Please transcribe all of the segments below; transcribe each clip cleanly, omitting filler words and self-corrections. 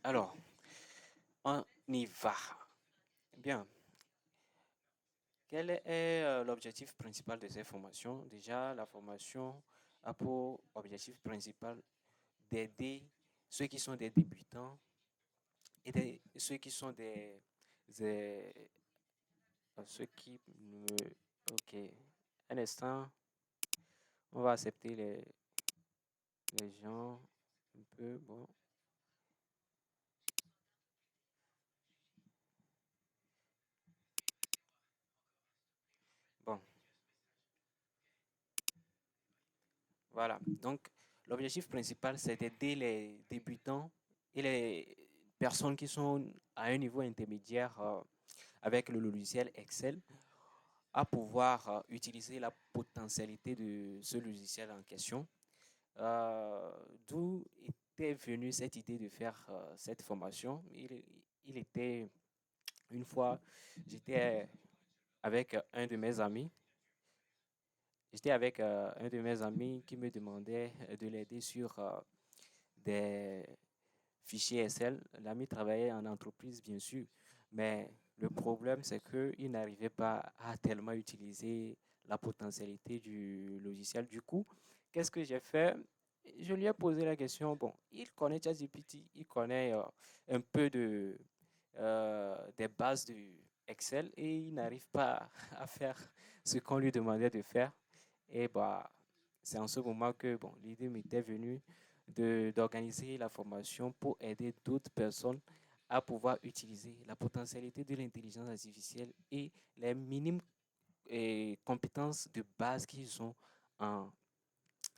Alors, on y va. Bien. Quel est l'objectif principal de ces formations? Déjà, la formation a pour objectif principal d'aider ceux qui sont des débutants et ceux qui sont des- ceux qui ne... Ok. Un instant, on va accepter les gens un peu. Bon. Bon, voilà. Donc, l'objectif principal, c'est d'aider les débutants et les personnes qui sont à un niveau intermédiaire avec le logiciel Excel à pouvoir utiliser la potentialité de ce logiciel en question. Euh, D'où était venue cette idée de faire cette formation? Il était une fois, j'étais avec un de mes amis. J'étais avec un de mes amis qui me demandait de l'aider sur des fichiers Excel. L'ami travaillait en entreprise, bien sûr, mais le problème, c'est qu'il n'arrivait pas à tellement utiliser la potentialité du logiciel. Du coup, qu'est-ce que j'ai fait? Je lui ai posé la question. Bon, il connaît ChatGPT, il connaît un peu des bases du Excel et il n'arrive pas à faire ce qu'on lui demandait de faire. Et bah, c'est en ce moment que bon, l'idée m'était venue d'organiser la formation pour aider d'autres personnes à pouvoir utiliser la potentialité de l'intelligence artificielle et les minimes compétences de base qu'ils ont en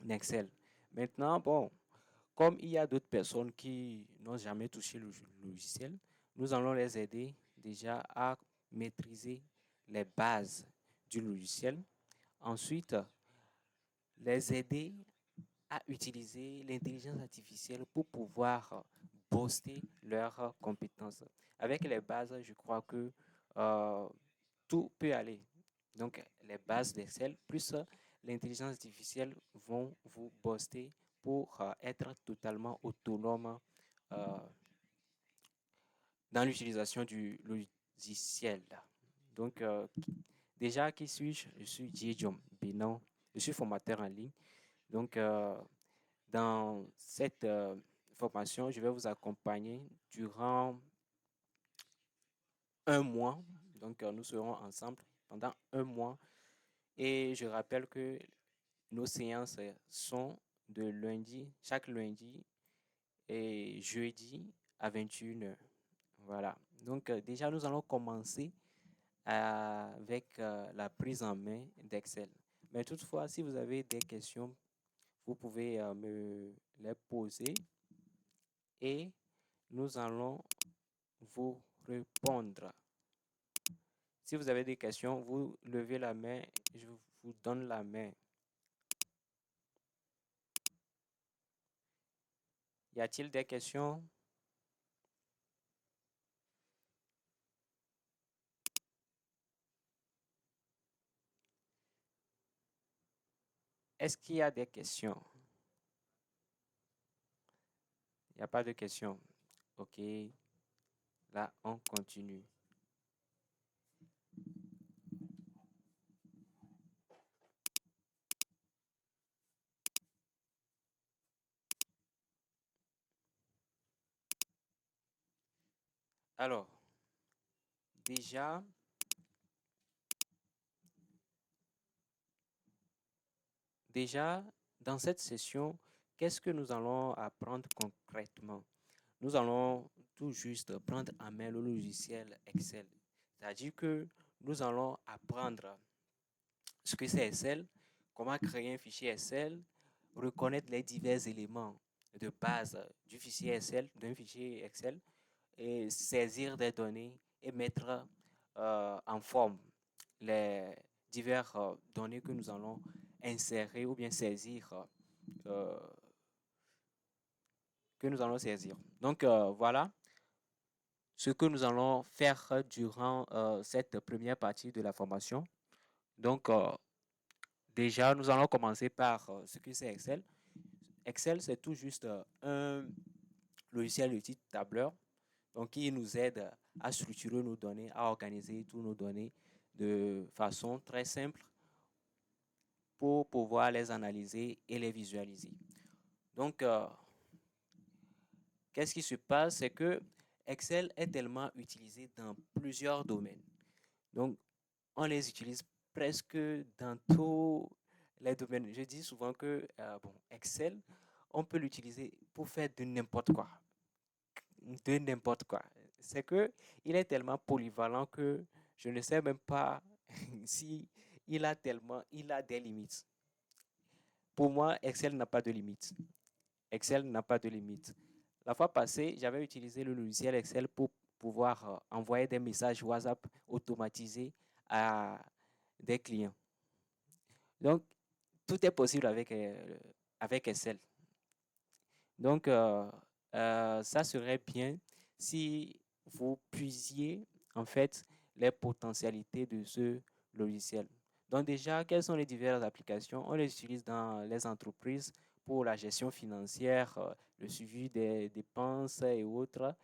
Excel. Maintenant, bon, comme il y a d'autres personnes qui n'ont jamais touché le logiciel, nous allons les aider déjà à maîtriser les bases du logiciel. Ensuite, les aider à utiliser l'intelligence artificielle pour pouvoir booster leurs compétences. Avec les bases, je crois que euh, tout peut aller. Donc, les bases d'Excel plus l'intelligence artificielle vont vous booster pour être totalement autonome euh, dans l'utilisation du logiciel. Donc, déjà, qui suis-je? Je suis Diejom Binon. Je suis formateur en ligne. Donc, dans cette formation, je vais vous accompagner durant un mois. Donc, nous serons ensemble pendant un mois. Et je rappelle que nos séances sont de lundi, chaque lundi et jeudi à 21 heures. Voilà. Donc, déjà, nous allons commencer avec la prise en main d'Excel. Mais toutefois, si vous avez des questions, vous pouvez me les poser et nous allons vous répondre. Si vous avez des questions, vous levez la main, je vous donne la main. Y a-t-il des questions? Est-ce qu'il y a des questions? Il n'y a pas de questions. OK, là, on continue. Alors, déjà, déjà, dans cette session, qu'est-ce que nous allons apprendre concrètement? Nous allons tout juste prendre en main le logiciel Excel. C'est-à-dire que nous allons apprendre ce que c'est Excel, comment créer un fichier Excel, reconnaître les divers éléments de base du fichier Excel, d'un fichier Excel, et saisir des données et mettre en forme les diverses données que nous allons insérer ou bien saisir, euh, que nous allons saisir. Donc voilà ce que nous allons faire durant cette première partie de la formation. Donc déjà, nous allons commencer par ce que c'est Excel. Excel, c'est tout juste un logiciel de type tableur, donc qui nous aide à structurer nos données, à organiser tous nos données de façon très simple pour pouvoir les analyser et les visualiser. Donc, qu'est-ce qui se passe? C'est que Excel est tellement utilisé dans plusieurs domaines. Donc, on les utilise presque dans tous les domaines. Je dis souvent que Excel, on peut l'utiliser pour faire de n'importe quoi. De n'importe quoi. C'est que il est tellement polyvalent que je ne sais même pas si il a des limites. Pour moi, Excel n'a pas de limite. Excel n'a pas de limite. La fois passée, j'avais utilisé le logiciel Excel pour pouvoir envoyer des messages WhatsApp automatisés à des clients. Donc, tout est possible avec Excel. Donc, ça serait bien si vous puisiez en fait les potentialités de ce logiciel. Donc déjà, quelles sont les diverses applications? On les utilise dans les entreprises pour la gestion financière, le suivi des dépenses et autres.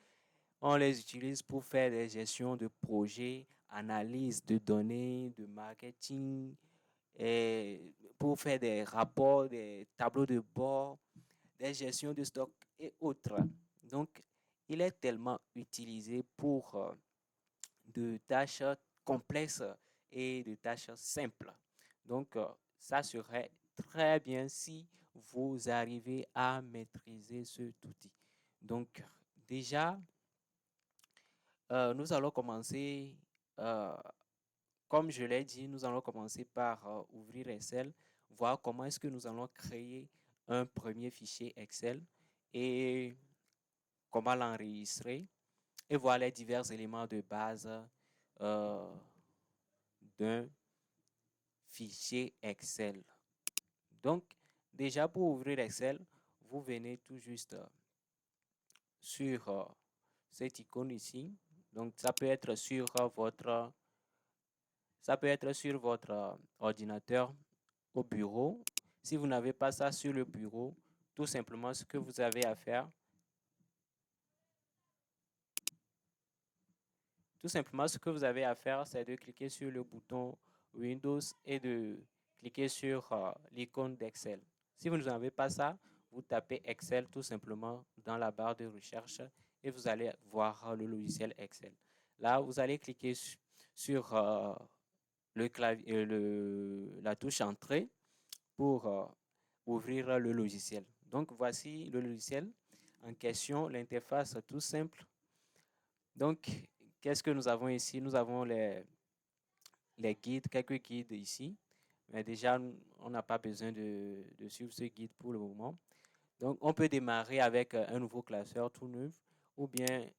On les utilise pour faire des gestions de projets, analyse de données, de marketing, et pour faire des rapports, des tableaux de bord, des gestions de stock et autres. Donc, il est tellement utilisé pour de tâches complexes et de tâches simples. Donc, ça serait très bien si vous arrivez à maîtriser cet outil. Donc, déjà, nous allons commencer, euh, comme je l'ai dit, nous allons commencer par ouvrir Excel, voir comment est-ce que nous allons créer un premier fichier Excel et comment l'enregistrer et voir les divers éléments de base euh, d'un fichier Excel. Donc, déjà pour ouvrir Excel, vous venez tout juste sur cette icône ici. Donc, ça peut être sur votre ordinateur au bureau. Si vous n'avez pas ça sur le bureau, tout simplement ce que vous avez à faire, c'est de cliquer sur le bouton Windows et de cliquer sur l'icône d'Excel. Si vous n'avez pas ça, vous tapez Excel tout simplement dans la barre de recherche et vous allez voir le logiciel Excel. Là, vous allez cliquer sur le clavier, la touche Entrée pour ouvrir le logiciel. Donc, voici le logiciel en question, l'interface tout simple. Donc, qu'est-ce que nous avons ici? Nous avons les guides, quelques guides ici. Mais déjà, on n'a pas besoin de suivre ce guide pour le moment. Donc, on peut démarrer avec un nouveau classeur tout neuf ou bien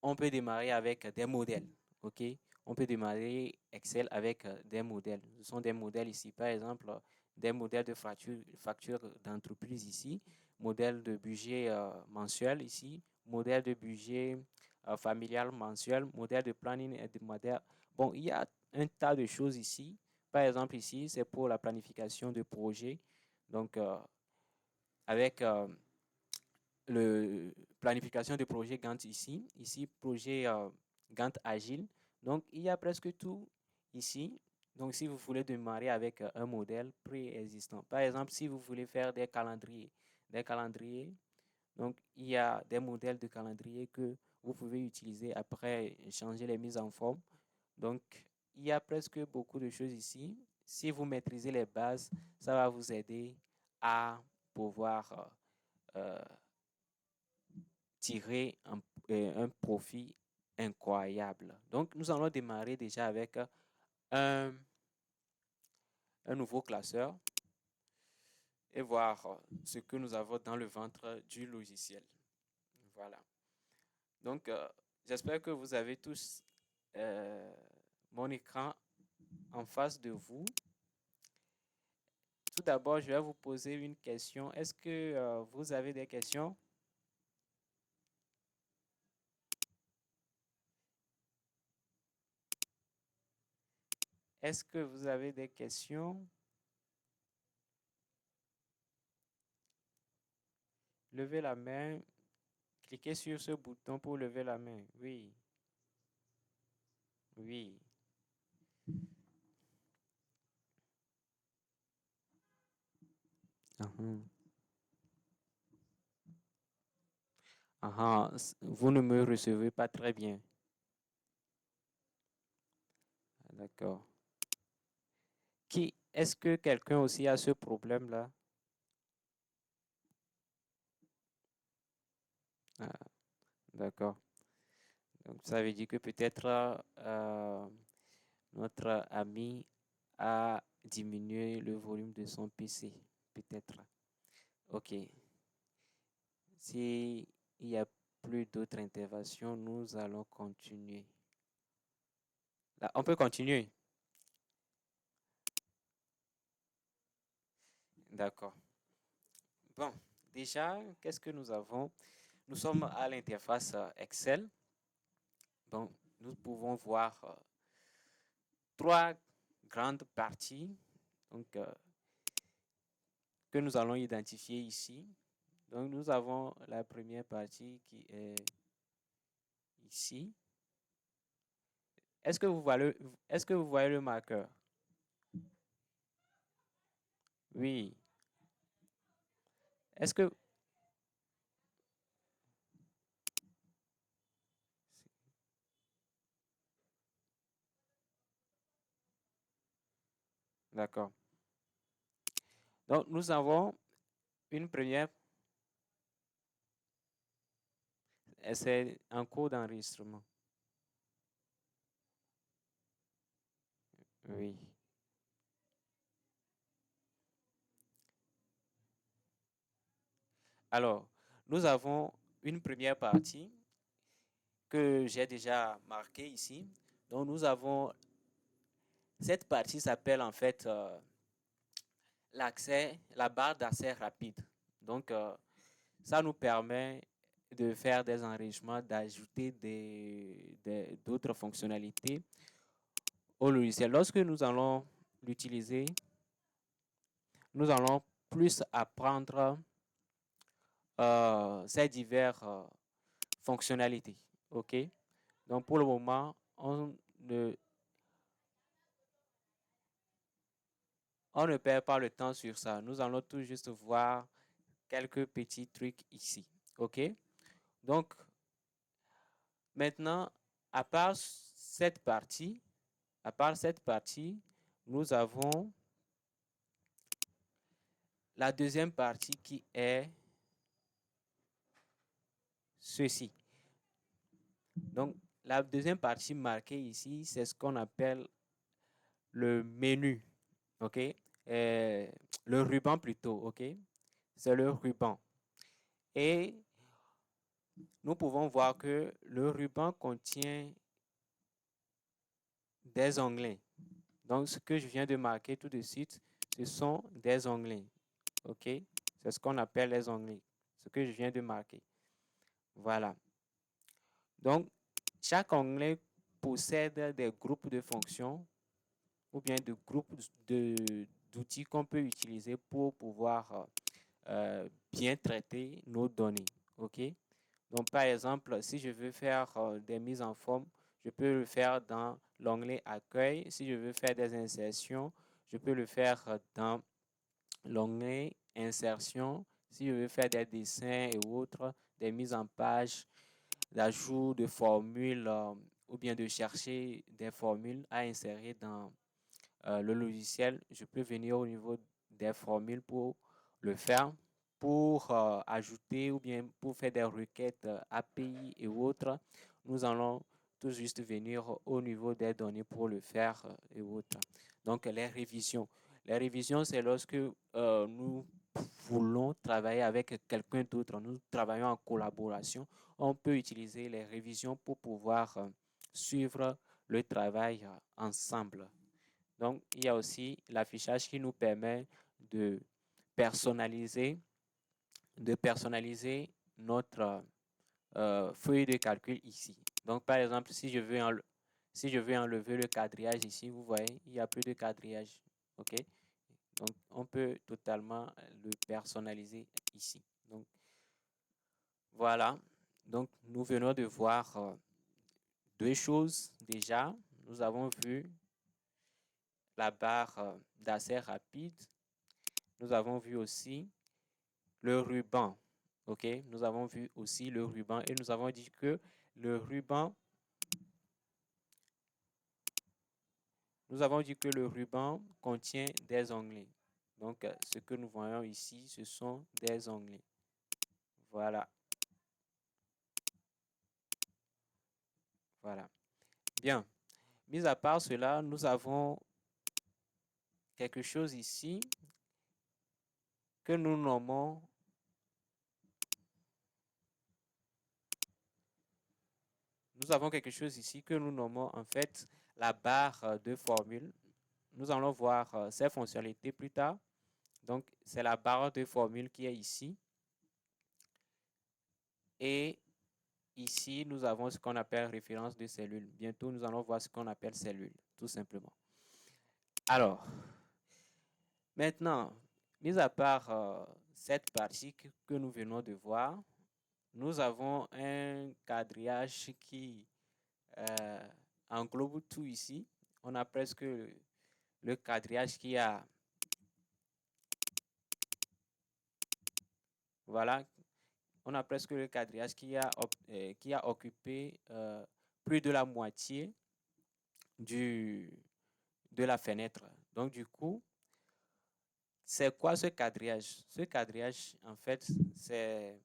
on peut démarrer avec des modèles. OK? On peut démarrer Excel avec des modèles. Ce sont des modèles ici. Par exemple, des modèles de facture d'entreprise ici, modèle de budget mensuel ici, modèle de budget familial mensuel, modèle de planning hebdomadaire. Bon, il y a un tas de choses ici. Par exemple, ici, c'est pour la planification de projets. Donc, avec le planification de projet Gantt ici. Ici, projet Gantt Agile. Donc, il y a presque tout ici. Donc, si vous voulez démarrer avec un modèle préexistant. Par exemple, si vous voulez faire des calendriers, donc il y a des modèles de calendrier que vous pouvez utiliser après changer les mises en forme. Donc, il y a presque beaucoup de choses ici. Si vous maîtrisez les bases, ça va vous aider à pouvoir euh, tirer un profit incroyable. Donc, nous allons démarrer déjà avec un, un nouveau classeur et voir ce que nous avons dans le ventre du logiciel. Voilà. Donc, j'espère que vous avez tous euh, mon écran en face de vous. Tout d'abord, je vais vous poser une question. Est-ce que vous avez des questions? Est-ce que vous avez des questions? Levez la main, Cliquez sur ce bouton pour lever la main. Oui, oui. Mhm. Ah, vous ne me recevez pas très bien. D'accord. Est-ce que quelqu'un aussi a ce problème-là? Ah, d'accord. Donc, ça veut dire que peut-être notre ami a diminué le volume de son PC. Peut-être. OK. S'il n'y a plus d'autres interventions, nous allons continuer. Là, on peut continuer. D'accord. Bon, déjà, qu'est-ce que nous avons? Nous sommes à l'interface Excel. Bon, nous pouvons voir trois grandes parties donc, que nous allons identifier ici. Donc, nous avons la première partie qui est ici. Est-ce que vous voyez le marqueur? Oui. Est-ce que... D'accord. Donc, nous avons une première... C'est en cours d'enregistrement. Oui. Alors, nous avons une première partie que j'ai déjà marquée ici. Donc, nous avons... Cette partie s'appelle en fait la barre d'accès rapide. Donc, ça nous permet de faire des enrichements, d'ajouter d'autres fonctionnalités au logiciel. Lorsque nous allons l'utiliser, nous allons plus apprendre ces diverses fonctionnalités. OK? Donc, pour le moment, on ne perd pas le temps sur ça. Nous allons tout juste voir quelques petits trucs ici. OK? Donc, maintenant, à part cette partie, nous avons la deuxième partie qui est ceci. Donc, la deuxième partie marquée ici, c'est ce qu'on appelle le menu. OK? Le ruban plutôt. OK? C'est le ruban. Et nous pouvons voir que le ruban contient des onglets. Donc, ce que je viens de marquer tout de suite, ce sont des onglets. OK? C'est ce qu'on appelle les onglets. Ce que je viens de marquer. Voilà. Donc, chaque onglet possède des groupes de fonctions ou bien de groupes d'outils qu'on peut utiliser pour pouvoir bien traiter nos données. OK? Donc, par exemple, si je veux faire des mises en forme, je peux le faire dans l'onglet Accueil. Si je veux faire des insertions, je peux le faire dans l'onglet Insertion. Si je veux faire des dessins et autres, des mises en page, l'ajout de formules ou bien de chercher des formules à insérer dans le logiciel, je peux venir au niveau des formules pour le faire, pour ajouter ou bien pour faire des requêtes API et autres. Nous allons tout juste venir au niveau des données pour le faire et autres. Donc, les révisions. Les révisions, c'est lorsque nous voulons travailler avec quelqu'un d'autre, nous travaillons en collaboration, on peut utiliser les révisions pour pouvoir suivre le travail ensemble. Donc, il y a aussi l'affichage qui nous permet de personnaliser, notre feuille de calcul ici. Donc, par exemple, si je veux enlever le quadrillage ici, vous voyez, il n'y a plus de quadrillage. OK? Donc, on peut totalement le personnaliser ici. Donc, voilà. Donc, nous venons de voir deux choses déjà. Nous avons vu la barre d'accès rapide. Nous avons vu aussi le ruban. OK? Nous avons vu aussi le ruban et nous avons dit que le ruban, contient des onglets. Donc, ce que nous voyons ici, ce sont des onglets. Voilà. Voilà. Bien. Mis à part cela, nous avons quelque chose ici que nous nommons en fait la barre de formule. Nous allons voir ces fonctionnalités plus tard. Donc, c'est la barre de formule qui est ici. Et ici, nous avons ce qu'on appelle référence de cellule. Bientôt, nous allons voir ce qu'on appelle cellule, tout simplement. Alors, maintenant, mis à part cette partie que nous venons de voir, nous avons un quadrillage qui englobe tout ici. On a presque le quadrillage qui a, voilà, on a presque le quadrillage qui a occupé plus de la moitié de la fenêtre. Donc, du coup, c'est quoi ce quadrillage? Ce quadrillage, en fait, c'est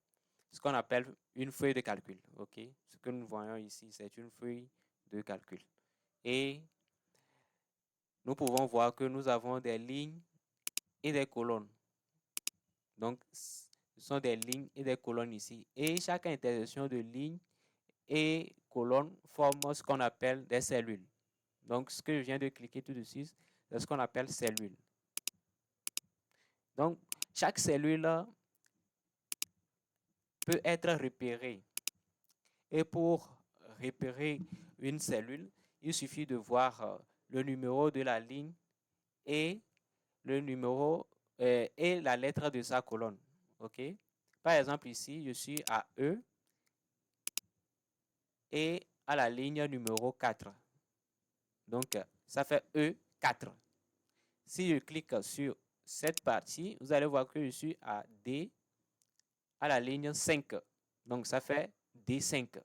ce qu'on appelle une feuille de calcul. OK? Ce que nous voyons ici, c'est une feuille de calcul. Et nous pouvons voir que nous avons des lignes et des colonnes. Donc, ce sont des lignes et des colonnes ici. Et chaque intersection de lignes et colonnes forme ce qu'on appelle des cellules. Donc, ce que je viens de cliquer tout de suite, c'est ce qu'on appelle cellule. Donc, chaque cellule peut être repérée. Et pour repérer une cellule, il suffit de voir le numéro de la ligne et le numéro et la lettre de sa colonne. OK? Par exemple, ici, je suis à E et à la ligne numéro 4. Donc, ça fait E4. Si je clique sur cette partie, vous allez voir que je suis à D à la ligne 5. Donc, ça fait D5.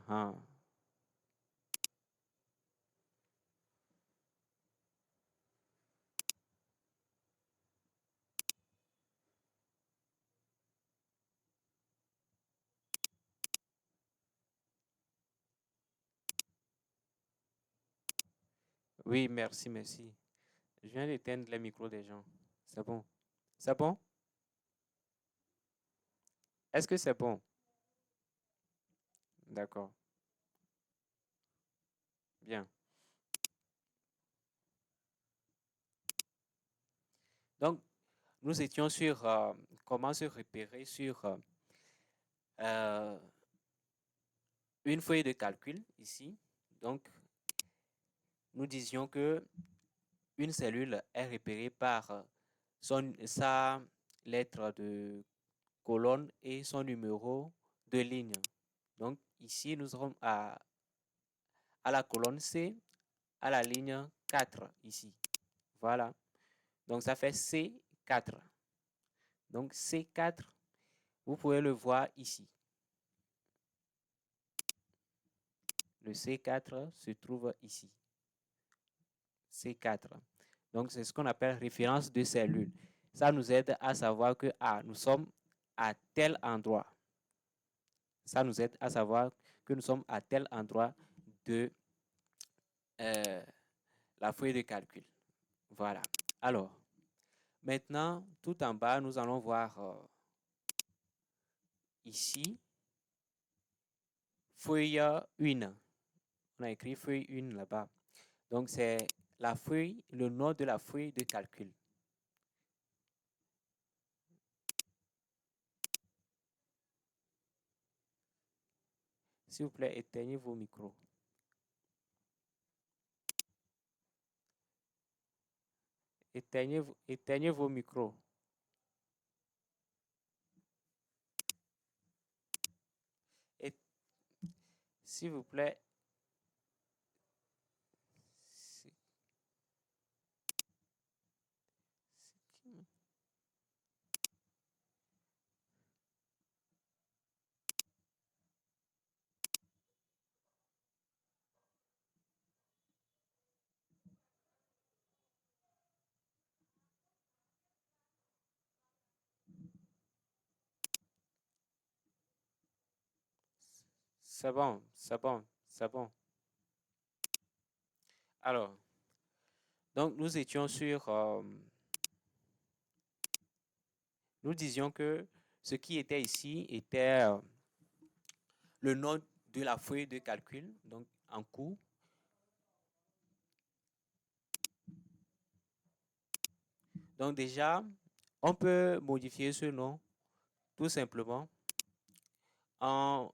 Uh-huh. Oui, merci, merci. Je viens d'éteindre les micros des gens. C'est bon. C'est bon? Est-ce que c'est bon? D'accord. Bien. Donc, nous étions sur comment se repérer sur une feuille de calcul ici. Donc, nous disions que une cellule est repérée par sa lettre de colonne et son numéro de ligne. Donc, ici, nous serons à la colonne C, à la ligne 4 ici. Voilà. Donc, ça fait C4. Donc, C4, vous pouvez le voir ici. Le C4 se trouve ici. C4. Donc, c'est ce qu'on appelle référence de cellule. Ça nous aide à savoir que nous sommes à tel endroit. Ça nous aide à savoir que nous sommes à tel endroit de la feuille de calcul. Voilà. Alors, maintenant, tout en bas, nous allons voir ici, feuille 1. On a écrit feuille 1 là-bas. Donc, c'est la feuille, le nom de la feuille de calcul. S'il vous plaît, éteignez vos micros. éteignez vos micros. Et s'il vous plaît, c'est c'est bon, c'est bon, c'est bon. Alors, donc nous étions sur, nous disions que ce qui était ici était le nom de la feuille de calcul, donc en cours. Donc déjà, on peut modifier ce nom tout simplement en,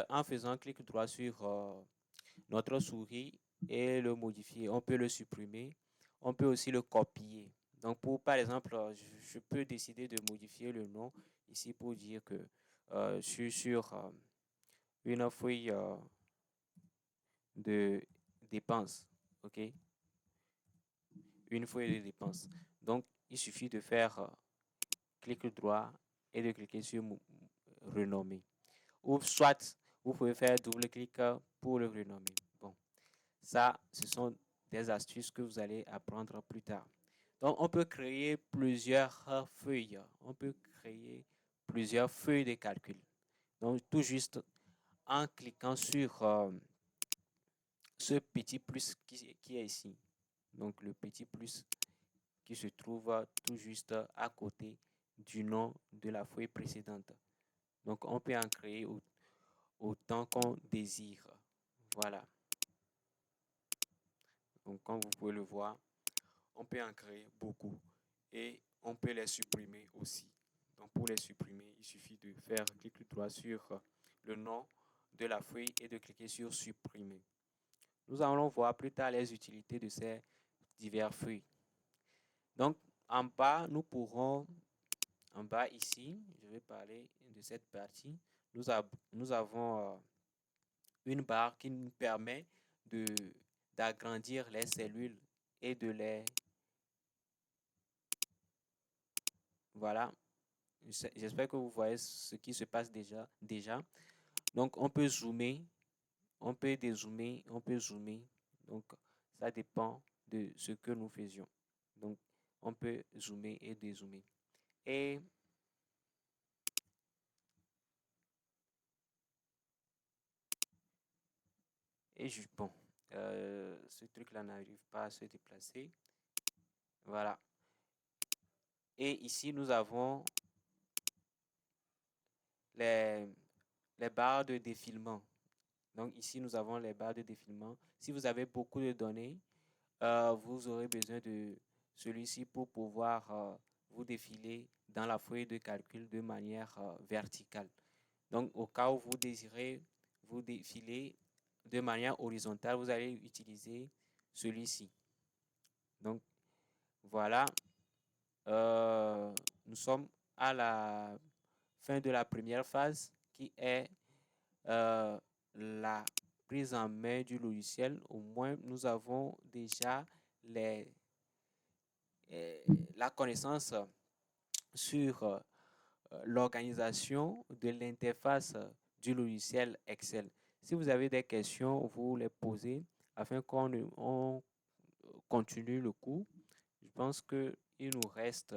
en faisant clic droit sur notre souris et le modifier. On peut le supprimer. On peut aussi le copier. Donc, pour, par exemple, je peux décider de modifier le nom ici pour dire que je suis sur une feuille de dépenses. OK? Une feuille de dépenses. Donc, il suffit de faire clic droit et de cliquer sur renommer. Ou soit, vous pouvez faire double-clic pour le renommer. Bon, ça, ce sont des astuces que vous allez apprendre plus tard. Donc, on peut créer plusieurs feuilles. On peut créer plusieurs feuilles de calcul. Donc, tout juste en cliquant sur ce petit plus qui est ici. Donc, le petit plus qui se trouve tout juste à côté du nom de la feuille précédente. Donc, on peut en créer autant qu'on désire. Voilà. Donc, comme vous pouvez le voir, on peut en créer beaucoup et on peut les supprimer aussi. Donc, pour les supprimer, il suffit de faire clic droit sur le nom de la feuille et de cliquer sur supprimer. Nous allons voir plus tard les utilités de ces divers feuilles. Donc, en bas, nous pourrons, en bas ici, je vais parler de cette partie. Nous avons une barre qui nous permet d'agrandir les cellules et de les... Voilà. J'espère que vous voyez ce qui se passe déjà. Donc, on peut zoomer, on peut dézoomer, on peut zoomer. Donc, ça dépend de ce que nous faisions. Donc, on peut zoomer et dézoomer. Et, bon, ce truc-là n'arrive pas à se déplacer. Voilà. Et ici, nous avons les, les barres de défilement. Donc ici, nous avons les barres de défilement. Si vous avez beaucoup de données, vous aurez besoin de celui-ci pour pouvoir vous défiler dans la feuille de calcul de manière verticale. Donc au cas où vous désirez vous défiler de manière horizontale, vous allez utiliser celui-ci. Donc voilà, nous sommes à la fin de la première phase qui est la prise en main du logiciel. Au moins, nous avons déjà les, la connaissance sur l'organisation de l'interface du logiciel Excel. Si vous avez des questions, vous les posez afin qu'on continue le cours. Je pense qu'il nous reste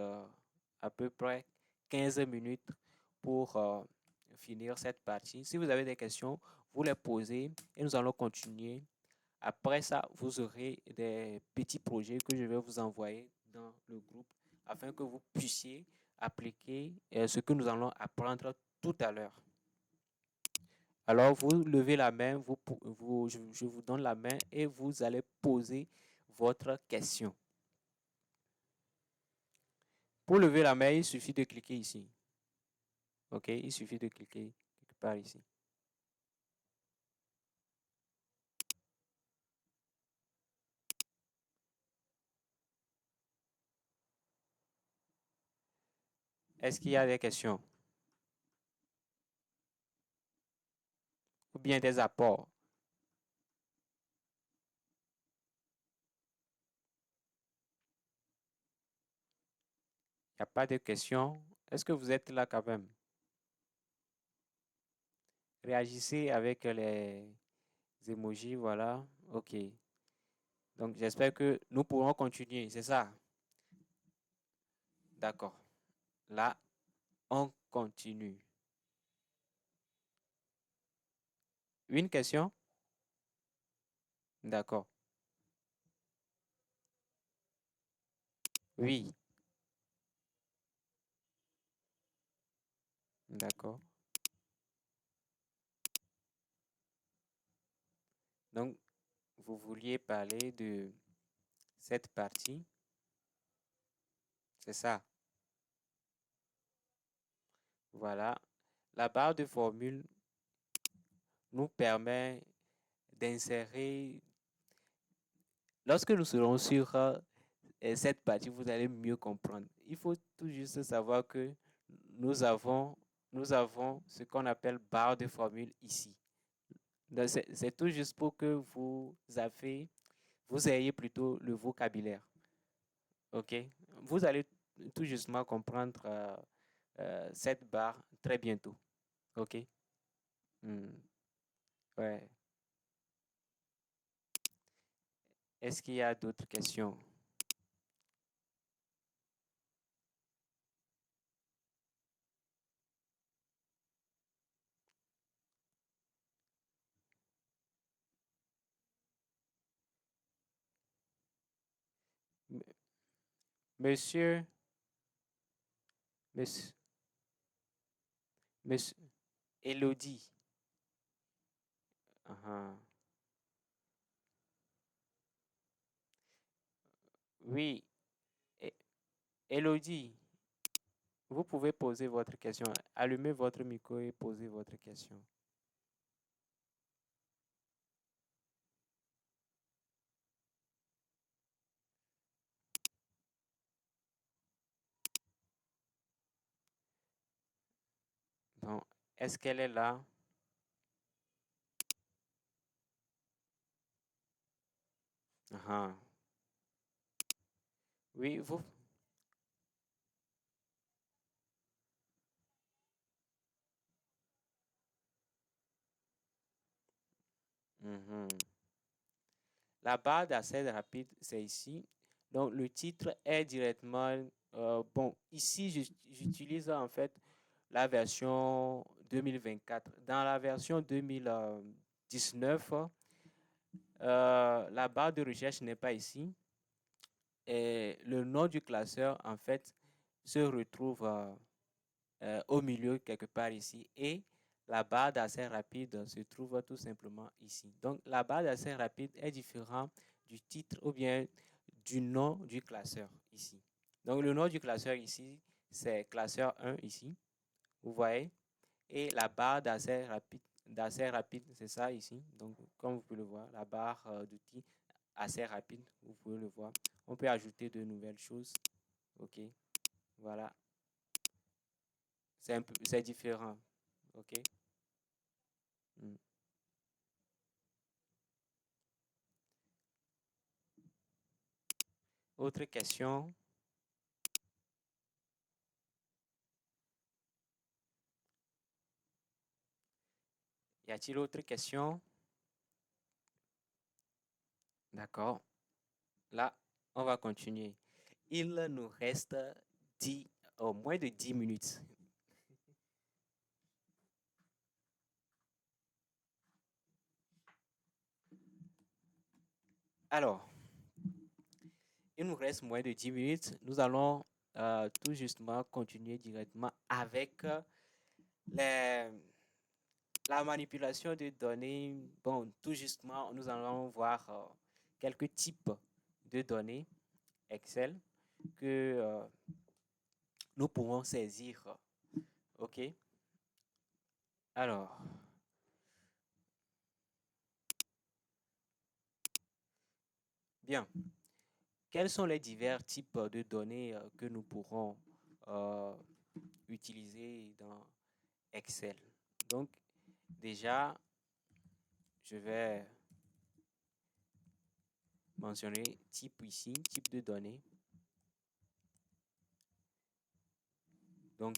à peu près 15 minutes pour finir cette partie. Si vous avez des questions, vous les posez et nous allons continuer. Après ça, vous aurez des petits projets que je vais vous envoyer dans le groupe afin que vous puissiez appliquer ce que nous allons apprendre tout à l'heure. Alors, vous levez la main, je vous donne la main et vous allez poser votre question. Pour lever la main, il suffit de cliquer ici. OK, il suffit de cliquer quelque part ici. Est-ce qu'il y a des questions ou bien des apports? Il n'y a pas de questions? Est-ce que vous êtes là quand même? Réagissez avec les emojis, voilà. OK. Donc, j'espère que nous pourrons continuer, c'est ça? D'accord. Là, on continue. Une question? D'accord. Oui, d'accord. Donc, vous vouliez parler de cette partie, c'est ça? Voilà. La barre de formule nous permet d'insérer. Lorsque nous serons sur cette partie, vous allez mieux comprendre. Il faut tout juste savoir que nous avons, nous avons ce qu'on appelle barre de formule ici. Donc, c'est tout juste pour que vous ayez plutôt le vocabulaire. OK? Vous allez tout justement comprendre cette barre très bientôt. OK? Hmm, ouais. Est-ce qu'il y a d'autres questions? M- Monsieur, monsieur, monsieur, Elodie. Ah, oui, E- Elodie, vous pouvez poser votre question. Allumez votre micro et posez votre question. Bon, est-ce qu'elle est là? Ah, oui, vous. Mhm. La barre d'accès rapide, c'est ici. Donc, le titre est directement. Bon, ici, j'utilise en fait la version 2024. Dans la version 2019, la barre de recherche n'est pas ici. Et le nom du classeur, en fait, se retrouve au milieu, quelque part ici. Et la barre d'accès rapide se trouve tout simplement ici. Donc, la barre d'accès rapide est différente du titre ou bien du nom du classeur ici. Donc, le nom du classeur ici, c'est classeur 1 ici. Vous voyez? Et la barre d'accès rapide, c'est ça ici. Donc, comme vous pouvez le voir, la barre d'outils assez rapide, vous pouvez le voir. On peut ajouter de nouvelles choses. OK. Voilà. C'est différent. OK. Mm. Autre question? Y a-t-il autre question? D'accord. Là, on va continuer. Il nous reste 10, moins de 10 minutes. Alors, il nous reste moins de 10 minutes. Nous allons tout justement continuer directement avec les, la manipulation de données. Bon, tout justement, nous allons voir quelques types de données Excel que nous pourrons saisir. OK? Alors, bien. Quels sont les divers types de données que nous pourrons utiliser dans Excel. Donc, déjà, je vais mentionner type ici, type de données. Donc,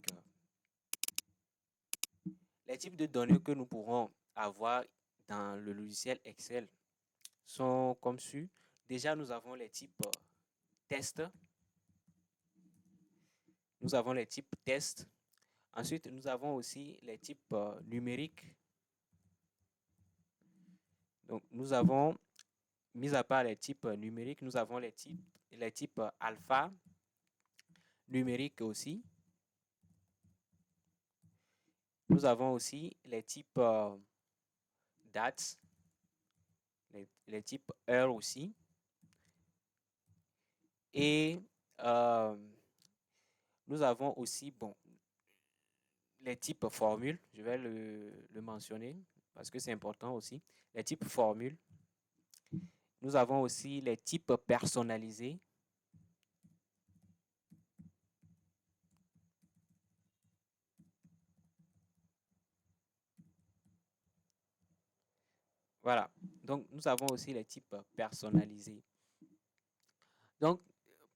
les types de données que nous pourrons avoir dans le logiciel Excel sont comme suit. Déjà, nous avons les types test. Nous avons les types test. Ensuite, nous avons aussi les types numériques. Donc, nous avons, mis à part les types numériques, nous avons les types alpha, numériques aussi. Nous avons aussi les types dates, les types heure aussi. Et nous avons aussi, bon, les types formules, je vais le mentionner parce que c'est important aussi. Les types formules. Nous avons aussi les types personnalisés. Voilà. Donc, nous avons aussi les types personnalisés. Donc,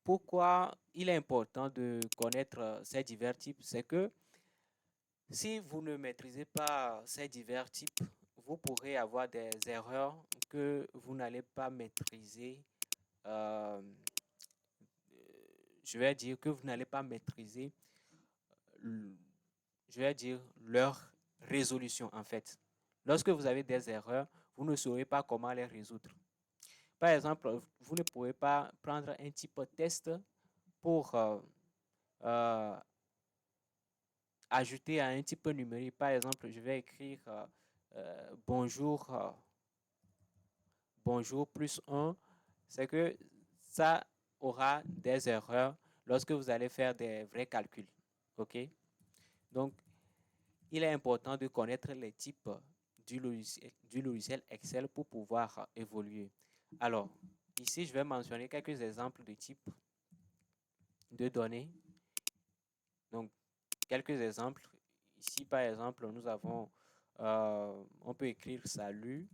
pourquoi il est important de connaître ces divers types? C'est que si vous ne maîtrisez pas ces divers types, vous pourrez avoir des erreurs que vous n'allez pas maîtriser. euh, je vais dire que vous n'allez pas maîtriser, je vais dire, leur résolution en fait. Lorsque vous avez des erreurs, vous ne saurez pas comment les résoudre. Par exemple, vous ne pouvez pas prendre un type test pour euh, ajouter à un type numérique. Par exemple, je vais écrire bonjour, bonjour plus 1. C'est que ça aura des erreurs lorsque vous allez faire des vrais calculs. OK? Donc, il est important de connaître les types du logiciel Excel pour pouvoir évoluer. Alors, ici, je vais mentionner quelques exemples de types de données. Donc, quelques exemples. Ici, par exemple, nous avons, on peut écrire salut,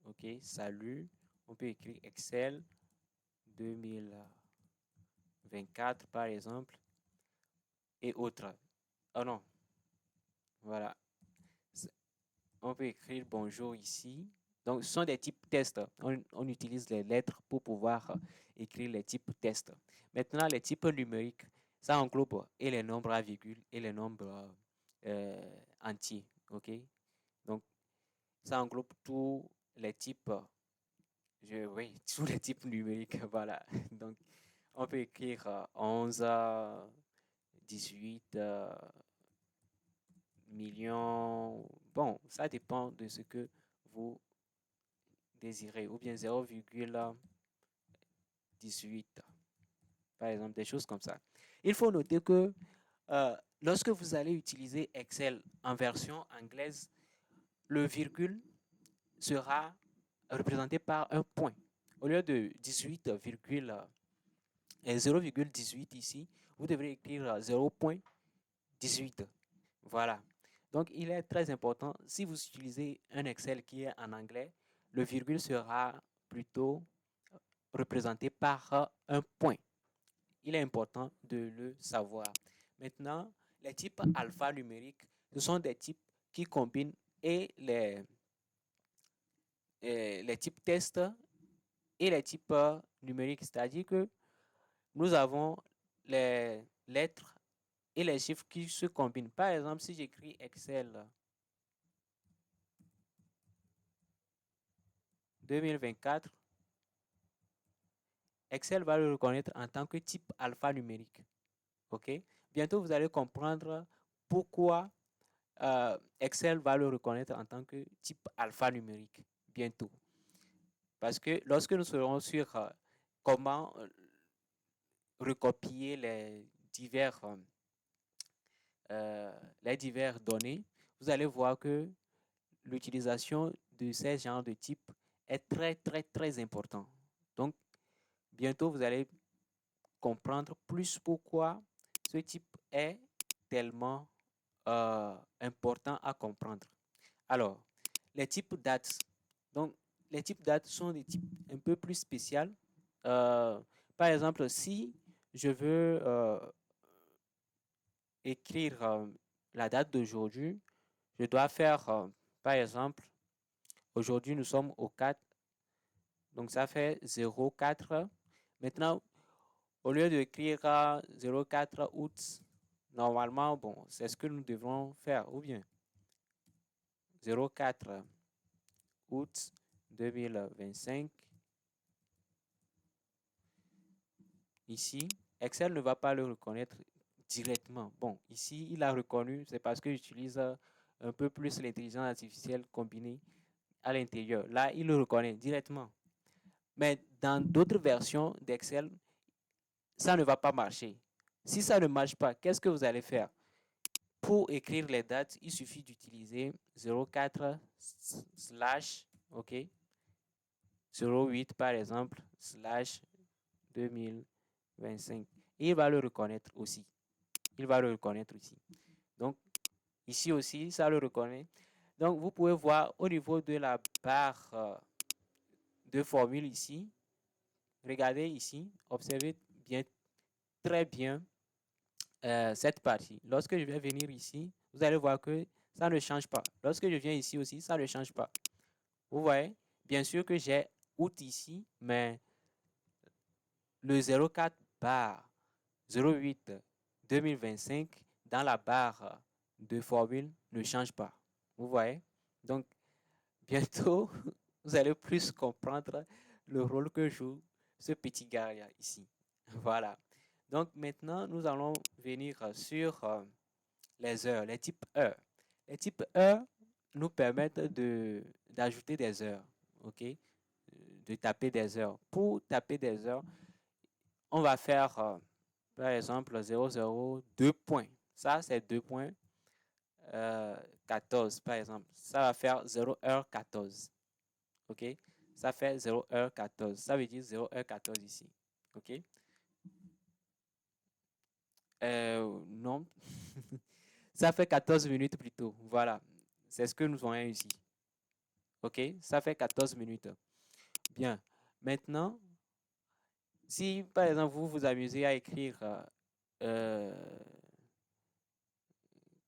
ok, salut. On peut écrire Excel 2024, par exemple, et autres. Oh non, voilà. On peut écrire bonjour ici. Donc, ce sont des types tests. On utilise les lettres pour pouvoir écrire les types tests. Maintenant, les types numériques, ça englobe et les nombres à virgule et les nombres entiers. OK? Donc, ça englobe tous les types, oui, tous les types numériques. Voilà. Donc, on peut écrire 11, 18 millions. Bon, ça dépend de ce que vous désirez. Ou bien 0,18. Par exemple, des choses comme ça. Il faut noter que lorsque vous allez utiliser Excel en version anglaise, le virgule sera représenté par un point. Au lieu de 0,18 ici, vous devrez écrire 0,18. Voilà. Donc, il est très important, si vous utilisez un Excel qui est en anglais, le virgule sera plutôt représenté par un point. Il est important de le savoir. Maintenant, les types alphanumériques, ce sont des types qui combinent et les types tests et les types numériques, c'est-à-dire que nous avons les lettres et les chiffres qui se combinent. Par exemple, si j'écris Excel 2024, Excel va le reconnaître en tant que type alphanumérique. OK? Bientôt, vous allez comprendre pourquoi Excel va le reconnaître en tant que type alphanumérique. Bientôt. Parce que lorsque nous serons sur comment recopier les divers données, vous allez voir que l'utilisation de ces genres de types est très, très, très important. Donc, bientôt, vous allez comprendre plus pourquoi ce type est tellement important à comprendre. Alors, les types dates. Donc, les types dates sont des types un peu plus spéciaux. Euh, Par exemple, si je veux écrire la date d'aujourd'hui, je dois faire, par exemple, aujourd'hui nous sommes au 4, donc ça fait 04. Maintenant, au lieu d'écrire 04 août, normalement, bon, c'est ce que nous devrons faire, ou bien 04 août 2025. Ici, Excel ne va pas le reconnaître directement. Bon, ici, il a reconnu, c'est parce que j'utilise un peu plus l'intelligence artificielle combinée à l'intérieur. Là, il le reconnaît directement. Mais dans d'autres versions d'Excel, ça ne va pas marcher. Si ça ne marche pas, qu'est-ce que vous allez faire? Pour écrire les dates, il suffit d'utiliser 04 slash, OK, 08 par exemple, slash 2025. Et il va le reconnaître aussi. Il va le reconnaître ici. Donc, ici aussi, ça le reconnaît. Donc, vous pouvez voir au niveau de la barre de formule ici, regardez ici, observez bien, très bien cette partie. Lorsque je vais venir ici, vous allez voir que ça ne change pas. Lorsque je viens ici aussi, ça ne change pas. Vous voyez, bien sûr que j'ai août ici, mais le 04 bar 08 2025 dans la barre de formule ne change pas. Vous voyez? Donc, bientôt, vous allez plus comprendre le rôle que joue ce petit gars ici. Voilà. Donc, maintenant, nous allons venir sur les heures, les types heures. Les types heures nous permettent d'ajouter des heures, OK? De taper des heures. Pour taper des heures, on va faire, par exemple, 002 points. Ça, c'est 2 points. 14, par exemple. Ça va faire 0h14. OK? Ça fait 0h14. Ça veut dire 0h14 ici. OK? Non. Ça fait 14 minutes plutôt. Voilà. C'est ce que nous voyons ici. OK? Ça fait 14 minutes. Bien. Maintenant, si par exemple vous vous amusez à écrire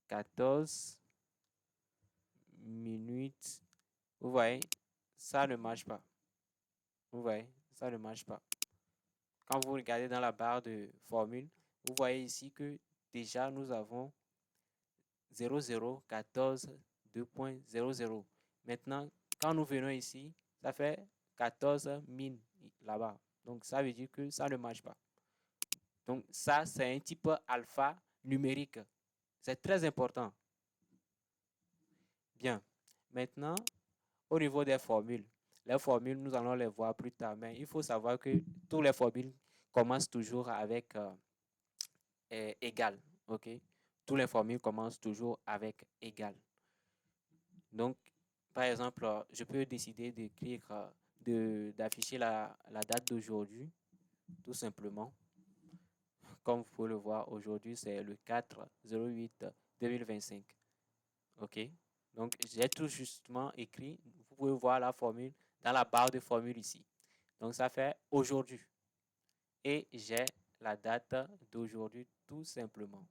14 minutes, vous voyez, ça ne marche pas. Vous voyez, ça ne marche pas. Quand vous regardez dans la barre de formule, vous voyez ici que déjà nous avons 0014 2.00. Maintenant, quand nous venons ici, ça fait 14 min là-bas. Donc, ça veut dire que ça ne marche pas. Donc, ça, c'est un type alpha numérique. C'est très important. Bien. Maintenant, au niveau des formules, les formules, nous allons les voir plus tard, mais il faut savoir que toutes les formules commencent toujours avec égal. OK? Toutes les formules commencent toujours avec égal. Donc, par exemple, je peux décider d'écrire, d'afficher la date d'aujourd'hui, tout simplement. Comme vous pouvez le voir, aujourd'hui, c'est le 4/08/2025. OK? Donc, j'ai tout justement écrit. Vous pouvez voir la formule dans la barre de formule ici. Donc, ça fait aujourd'hui. Et j'ai la date d'aujourd'hui, tout simplement.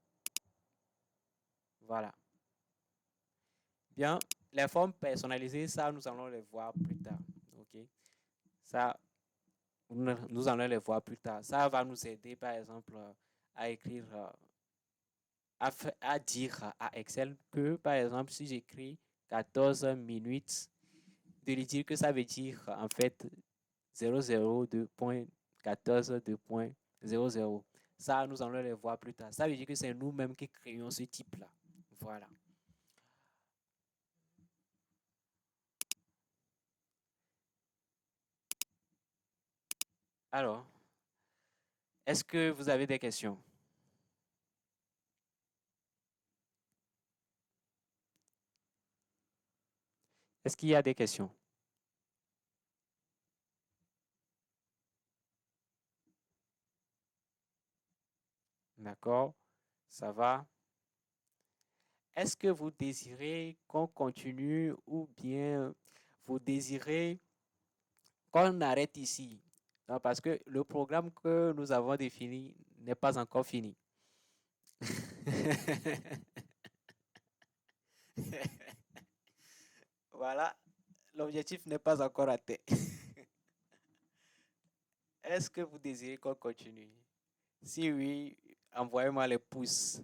Voilà. Bien, les formes personnalisées, ça, nous allons les voir plus tard. OK? Ça, nous allons les voir plus tard. Ça va nous aider, par exemple, à écrire, à dire à Excel que, par exemple, si j'écris 14 minutes, de lui dire que ça veut dire, en fait, 002.14.00. Ça, nous allons les voir plus tard. Ça veut dire que c'est nous-mêmes qui créons ce type-là. Voilà. Alors, est-ce que vous avez des questions? Est-ce qu'il y a des questions? D'accord, ça va. Est-ce que vous désirez qu'on continue ou bien vous désirez qu'on arrête ici? Non, parce que le programme que nous avons défini n'est pas encore fini. Voilà, l'objectif n'est pas encore atteint. Est-ce que vous désirez qu'on continue? Si oui, envoyez-moi les pouces.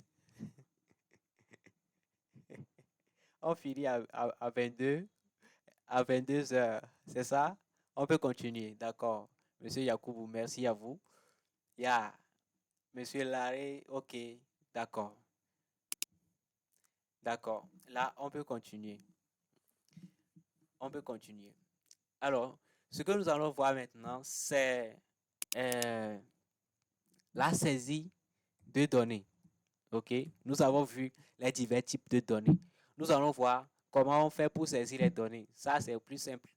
On finit à 22, à 22 heures, c'est ça? On peut continuer, d'accord. Monsieur Yacoubou, merci à vous. Yeah. Monsieur Larry, ok, d'accord, d'accord. Là, on peut continuer. On peut continuer. Alors, ce que nous allons voir maintenant, c'est euh, la saisie de données. Ok, nous avons vu les divers types de données. Nous allons voir comment on fait pour saisir les données. Ça, c'est plus simple.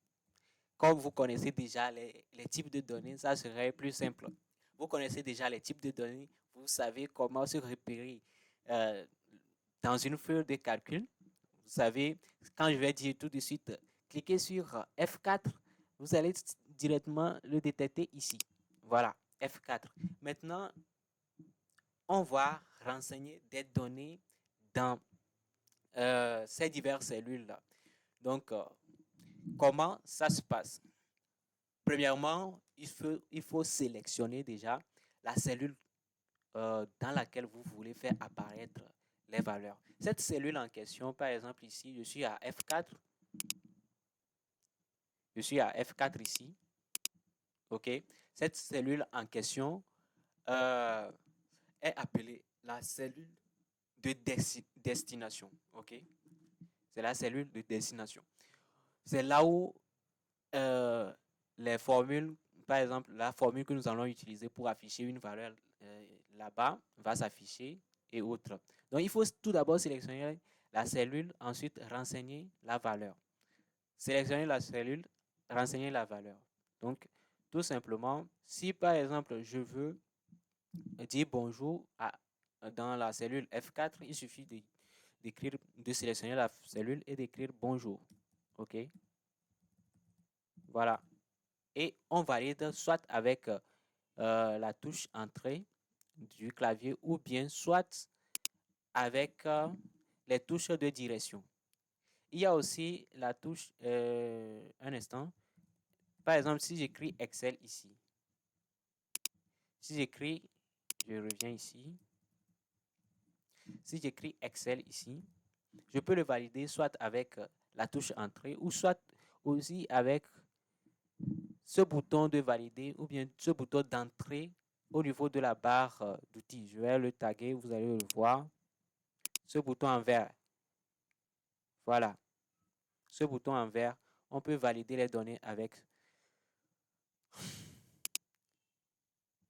Comme vous connaissez déjà les types de données, ça serait plus simple. Vous connaissez déjà les types de données, vous savez comment se repérer euh, dans une feuille de calcul. Vous savez, quand je vais dire tout de suite, cliquez sur F4, vous allez directement le détecter ici. Voilà, F4. Maintenant, on va renseigner des données dans ces diverses cellules-là. Donc, comment ça se passe? Premièrement, il faut sélectionner déjà la cellule dans laquelle vous voulez faire apparaître les valeurs. Cette cellule en question, par exemple ici, je suis à F4. Je suis à F4 ici. OK? Cette cellule en question euh, est appelée la cellule de destination. OK? C'est la cellule de destination. C'est là où euh, les formules, par exemple, la formule que nous allons utiliser pour afficher une valeur là-bas va s'afficher et autres. Donc, il faut tout d'abord sélectionner la cellule, ensuite renseigner la valeur. Sélectionner la cellule, renseigner la valeur. Donc, tout simplement, si par exemple, je veux dire bonjour dans la cellule F4, il suffit de sélectionner la cellule et d'écrire bonjour. OK? Voilà. Et on valide soit avec la touche entrée du clavier ou bien soit avec les touches de direction. Il y a aussi la touche, un instant, par exemple, si j'écris Excel ici, si j'écris, je reviens ici, si j'écris Excel ici, je peux le valider soit avec la touche entrée ou soit aussi avec ce bouton de valider ou bien ce bouton d'entrée au niveau de la barre d'outils. Je vais le taguer, vous allez le voir. Ce bouton en vert, voilà. Ce bouton en vert, on peut valider les données avec.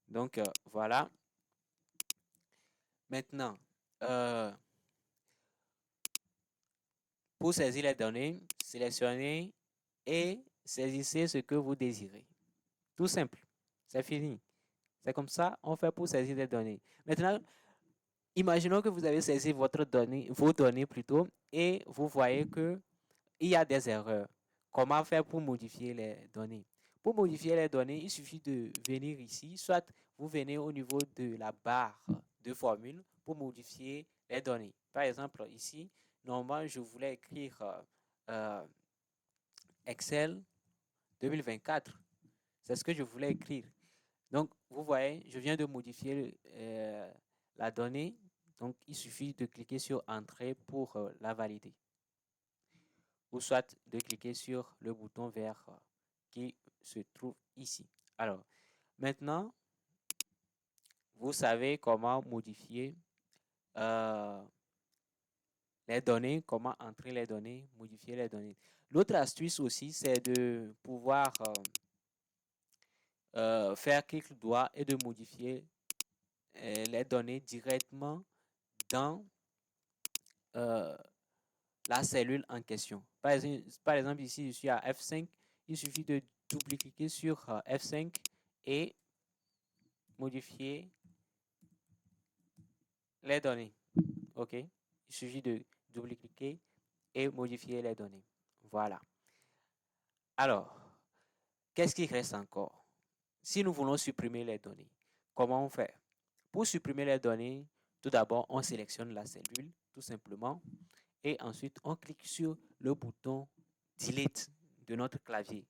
Donc, voilà. Maintenant, pour saisir les données, sélectionnez et saisissez ce que vous désirez. Tout simple. C'est fini. C'est comme ça on fait pour saisir les données. Maintenant, imaginons que vous avez saisi vos données plutôt, et vous voyez que il y a des erreurs. Comment faire pour modifier les données? Pour modifier les données, il suffit de venir ici, soit vous venez au niveau de la barre de formule pour modifier les données. Par exemple, ici, normalement, je voulais écrire euh, Excel 2024. C'est ce que je voulais écrire. Donc, vous voyez, je viens de modifier la donnée. Donc, il suffit de cliquer sur Entrée pour la valider. Ou soit de cliquer sur le bouton vert qui se trouve ici. Alors, maintenant, vous savez comment modifier euh, les données, comment entrer les données, modifier les données. L'autre astuce aussi, c'est de pouvoir faire clic droit et de modifier les données directement dans la cellule en question. Par exemple, ici, je suis à F5. Il suffit de double-cliquer sur F5 et modifier les données. OK? Il suffit de double-cliquer et modifier les données. Voilà. Alors, qu'est-ce qui reste encore? Si nous voulons supprimer les données, comment on fait? Pour supprimer les données, tout d'abord, on sélectionne la cellule, tout simplement, et ensuite, on clique sur le bouton Delete de notre clavier.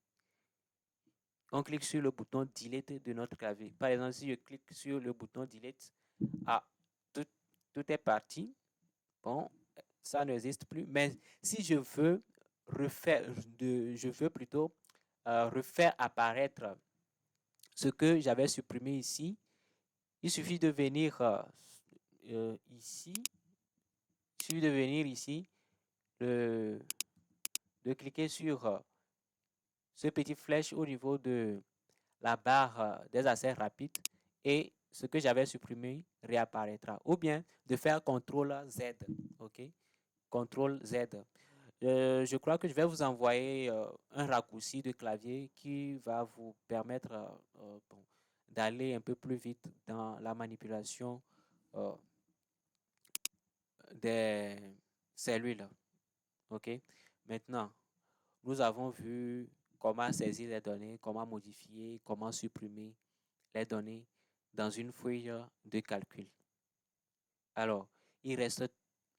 On clique sur le bouton Delete de notre clavier. Par exemple, si je clique sur le bouton Delete, ah, tout, tout est parti. Bon, ça n'existe plus. Mais si je veux je veux plutôt refaire apparaître ce que j'avais supprimé ici, il suffit de venir ici. Il suffit de venir ici, de cliquer sur ce petit flèche au niveau de la barre des accès rapides et ce que j'avais supprimé réapparaîtra. Ou bien de faire CTRL Z. OK? CTRL Z. Je crois que je vais vous envoyer un raccourci de clavier qui va vous permettre bon, d'aller un peu plus vite dans la manipulation euh, des cellules. OK? Maintenant, nous avons vu comment saisir les données, comment modifier, comment supprimer les données dans une feuille de calcul. Alors, il reste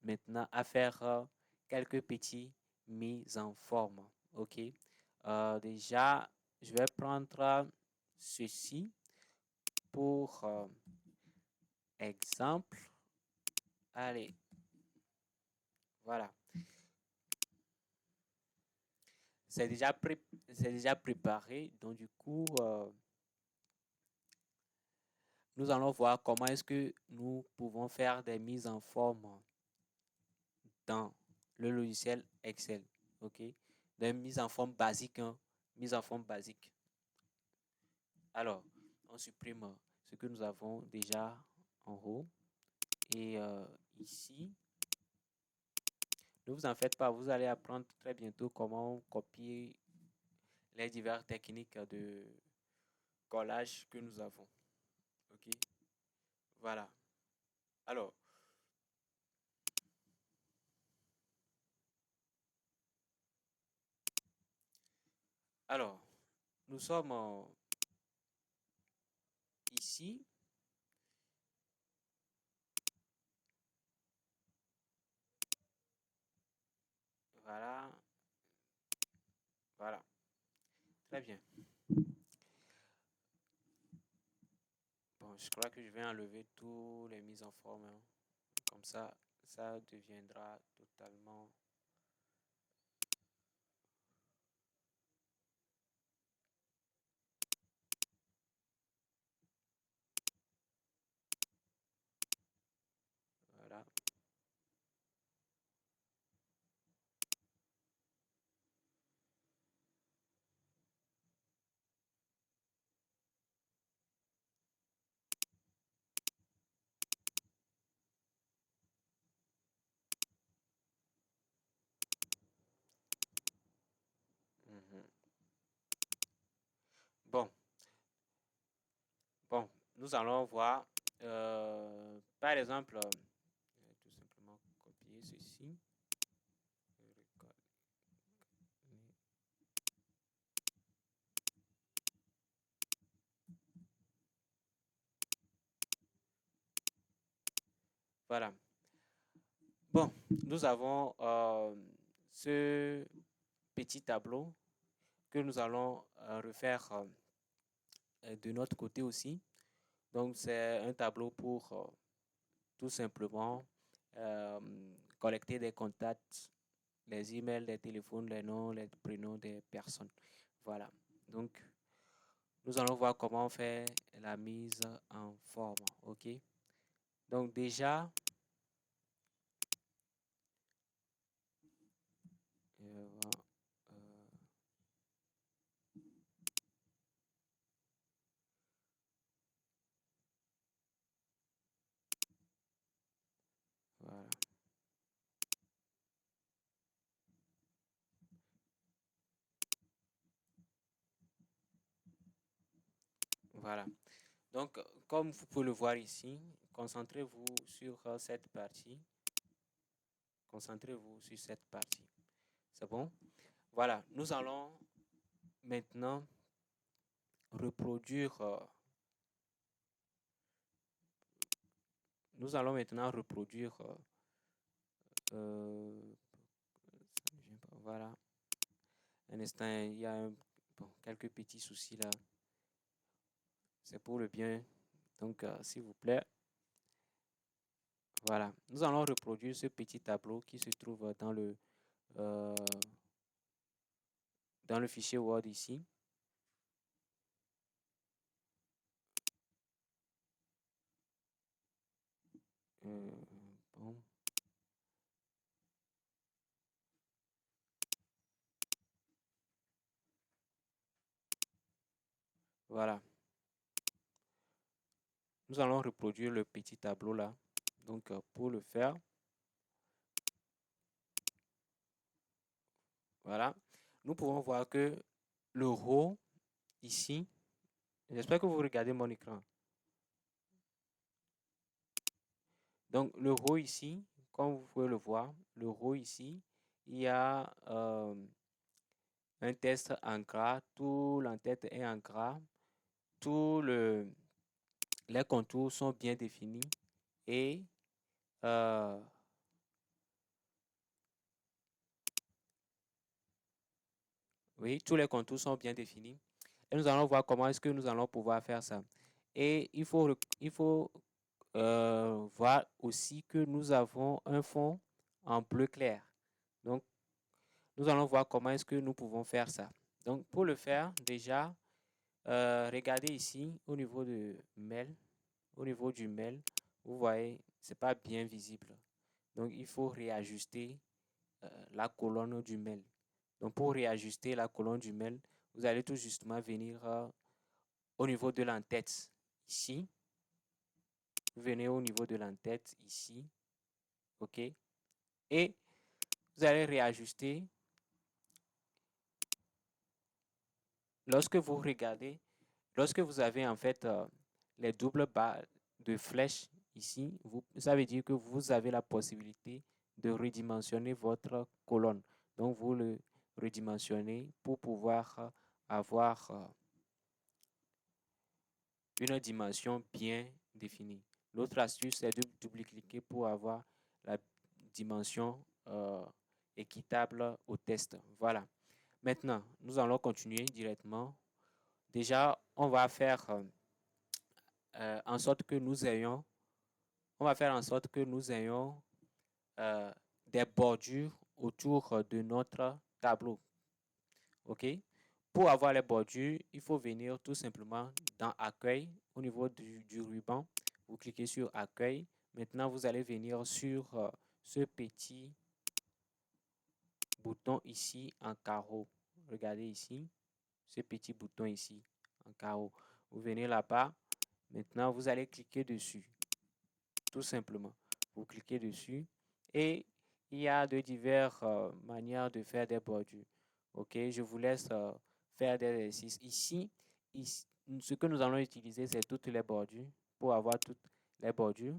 maintenant à faire quelques petites mises en forme. OK? Déjà, je vais prendre ceci pour exemple. Allez, voilà. C'est déjà préparé. Donc, du coup, nous allons voir comment est-ce que nous pouvons faire des mises en forme dans le logiciel Excel. OK? Des mises en forme basique. Hein? Mise en forme basique. Alors, on supprime ce que nous avons déjà en haut. Et ici, ne vous en faites pas, vous allez apprendre très bientôt comment copier les diverses techniques de collage que nous avons. OK? Voilà. Alors, alors nous sommes ici. Voilà. Voilà. Très bien. Bon, je crois que je vais enlever tous les mises en forme. Hein. Comme ça deviendra totalement... Voilà. Mhm. Bon, bon, nous allons voir. Par exemple, je vais tout simplement copier ceci. Voilà. Bon, nous avons ce petit tableau que nous allons refaire de notre côté aussi. Donc, c'est un tableau pour tout simplement euh, collecter des contacts, les emails, les téléphones, les noms, les prénoms des personnes. Voilà. Donc, nous allons voir comment faire la mise en forme. OK? Donc, déjà, euh, voilà. Voilà. Donc, comme vous pouvez le voir ici, concentrez-vous sur cette partie. Concentrez-vous sur cette partie. C'est bon? Voilà, maintenant reproduire, nous allons maintenant reproduire, voilà, un instant, il y a quelques petits soucis là, c'est pour le bien, donc s'il vous plaît, voilà, nous allons reproduire ce petit tableau qui se trouve dans le fichier Word ici. Bon. Voilà, nous allons reproduire le petit tableau là. Donc, pour le faire, voilà, nous pouvons voir que le row ici, j'espère que vous regardez mon écran. Donc, le row ici, comme vous pouvez le voir, le row ici, il y a un texte en gras, tout l'entête est en gras, tous les contours sont bien définis et oui, tous les contours sont bien définis. Et nous allons voir comment est-ce que nous allons pouvoir faire ça. Et il faut voir aussi que nous avons un fond en bleu clair. Donc, nous allons voir comment est-ce que nous pouvons faire ça. Donc, pour le faire, déjà, regardez ici au niveau de mail, au niveau du mail, vous voyez, c'est pas bien visible. Donc, il faut réajuster la colonne du mail. Donc, pour réajuster la colonne du mail, vous allez tout justement venir au niveau de l'entête ici. Vous venez au niveau de l'entête ici. OK? Et vous allez réajuster. Lorsque vous regardez, lorsque vous avez en fait les doubles barres de flèches ici, ça veut dire que vous avez la possibilité de redimensionner votre colonne. Donc, vous le redimensionnez pour pouvoir avoir une dimension bien définie. L'autre astuce, c'est de double-cliquer pour avoir la dimension équitable au test. Voilà. Maintenant, nous allons continuer directement. Déjà, on va faire en sorte que nous ayons, on va faire en sorte que nous ayons des bordures autour de notre tableau. OK? Pour avoir les bordures, il faut venir tout simplement dans Accueil, au niveau du ruban. Vous cliquez sur Accueil. Maintenant, vous allez venir sur ce petit bouton ici en carreau. Regardez ici, ce petit bouton ici en carreau. Vous venez là-bas. Maintenant, vous allez cliquer dessus, tout simplement. Vous cliquez dessus et il y a de diverses manières de faire des bordures. OK, je vous laisse faire des exercices. Ici, ce que nous allons utiliser, c'est toutes les bordures pour avoir toutes les bordures.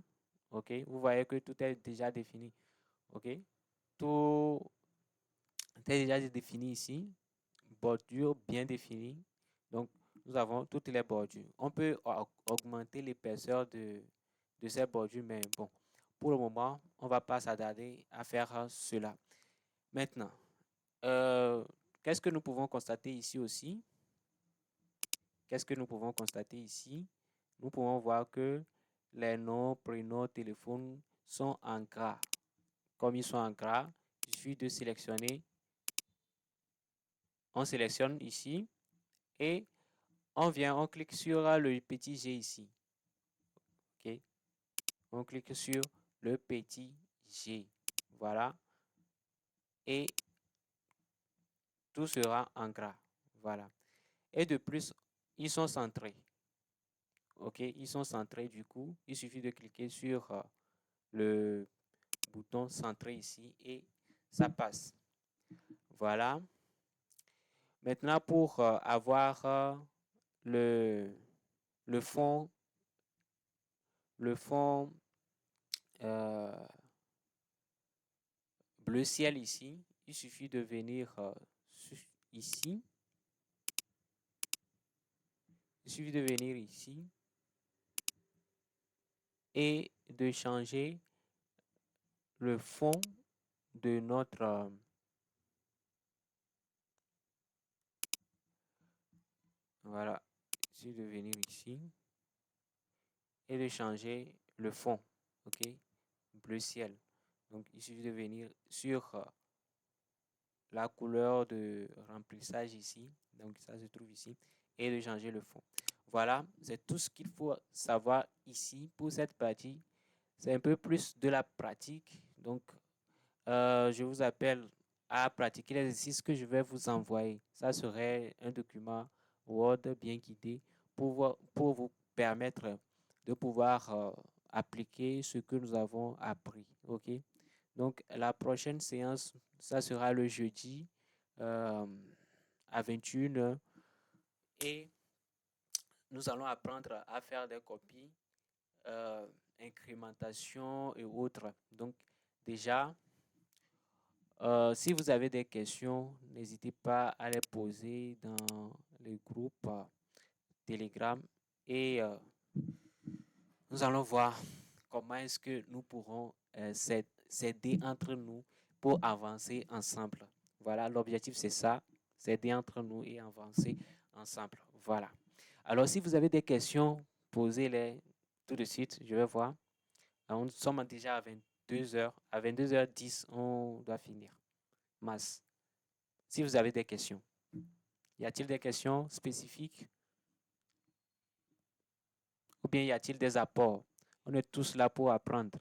OK, vous voyez que tout est déjà défini. OK, tout est déjà défini ici. Bordure bien définie. Donc, nous avons toutes les bordures. On peut augmenter l'épaisseur de ces bordures, mais bon, pour le moment, on ne va pas s'attarder à faire cela. Maintenant, qu'est-ce que nous pouvons constater ici aussi? Qu'est-ce que nous pouvons constater ici? Nous pouvons voir que les noms, prénoms, téléphones sont en gras. Comme ils sont en gras, il suffit de sélectionner. On sélectionne ici et on clique sur le petit G ici. OK? On clique sur le petit G. Voilà. Et tout sera en gras. Voilà. Et de plus, ils sont centrés. OK? Ils sont centrés du coup. Il suffit de cliquer sur le bouton centré ici et ça passe. Voilà. Maintenant, pour avoir le, le fond, le fond bleu ciel ici. Il suffit de venir ici. Il suffit de venir ici et de changer le fond de notre voilà. Il suffit de venir ici et de changer le fond. OK? Bleu ciel. Donc, il suffit de venir sur la couleur de remplissage ici. Donc, ça se trouve ici. Et de changer le fond. Voilà, c'est tout ce qu'il faut savoir ici pour cette partie. C'est un peu plus de la pratique. Donc, je vous appelle à pratiquer l'exercice que je vais vous envoyer. Ça serait un document Word bien guidé pour vous permettre de pouvoir appliquer ce que nous avons appris. OK? Donc, la prochaine séance, ça sera le jeudi à 21 h. Et nous allons apprendre à faire des copies, incrémentation et autres. Donc, déjà, si vous avez des questions, n'hésitez pas à les poser dans les groupes Telegram et nous allons voir comment est-ce que nous pourrons s'aider entre nous pour avancer ensemble. Voilà, l'objectif c'est ça, s'aider entre nous et avancer ensemble. Voilà. Alors, si vous avez des questions, posez-les tout de suite. Je vais voir. Alors, nous sommes déjà à 22 heures. À 22h10, on doit finir. Mas, si vous avez des questions, y a-t-il des questions spécifiques ou bien y a-t-il des apports? On est tous là pour apprendre.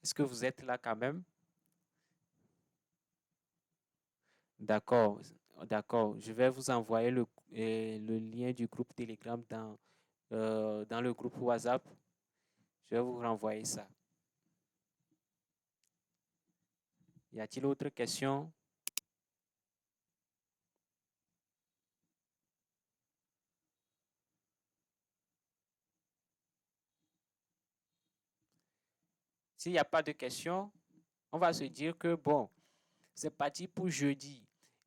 Est-ce que vous êtes là quand même? D'accord, d'accord. Je vais vous envoyer le lien du groupe Telegram dans le groupe WhatsApp. Je vais vous renvoyer ça. Y a-t-il autre question? S'il n'y a pas de questions, on va se dire que bon, c'est parti pour jeudi.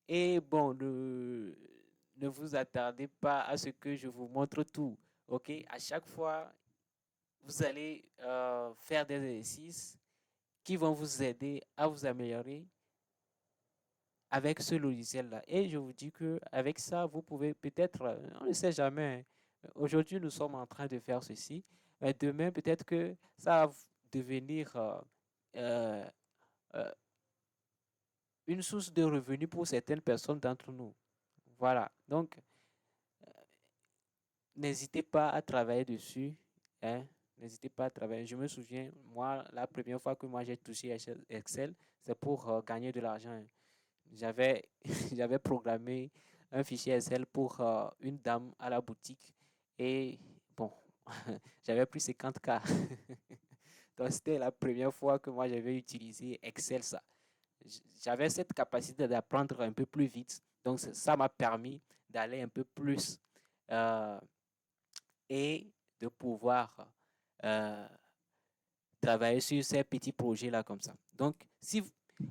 Et bon, ne vous attardez pas à ce que je vous montre tout. OK? À chaque fois, vous allez faire des exercices qui vont vous aider à vous améliorer avec ce logiciel-là. Et je vous dis que avec ça, vous pouvez peut-être, on ne sait jamais. Aujourd'hui, nous sommes en train de faire ceci. Mais demain, peut-être que ça va devenir euh, euh, une source de revenus pour certaines personnes d'entre nous. Voilà. Donc, n'hésitez pas à travailler dessus. Hein. N'hésitez pas à travailler. Je me souviens, moi, la première fois que moi j'ai touché Excel, c'est pour gagner de l'argent. J'avais, j'avais programmé un fichier Excel pour une dame à la boutique et bon, j'avais pris 50K. Donc, c'était la première fois que moi j'avais utilisé Excel, ça. J'avais cette capacité d'apprendre un peu plus vite. Donc, ça m'a permis d'aller un peu plus euh, et de pouvoir euh, travailler sur ces petits projets-là comme ça. Donc, si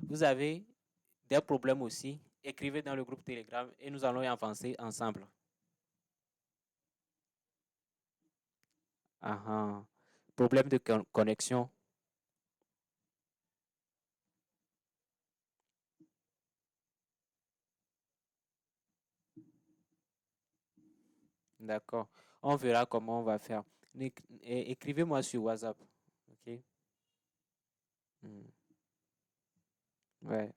vous avez des problèmes aussi, écrivez dans le groupe Telegram et nous allons y avancer ensemble. Ah, ah. Problème de connexion. D'accord. On verra comment on va faire. Écrivez-moi sur WhatsApp. OK? Hmm. Ouais.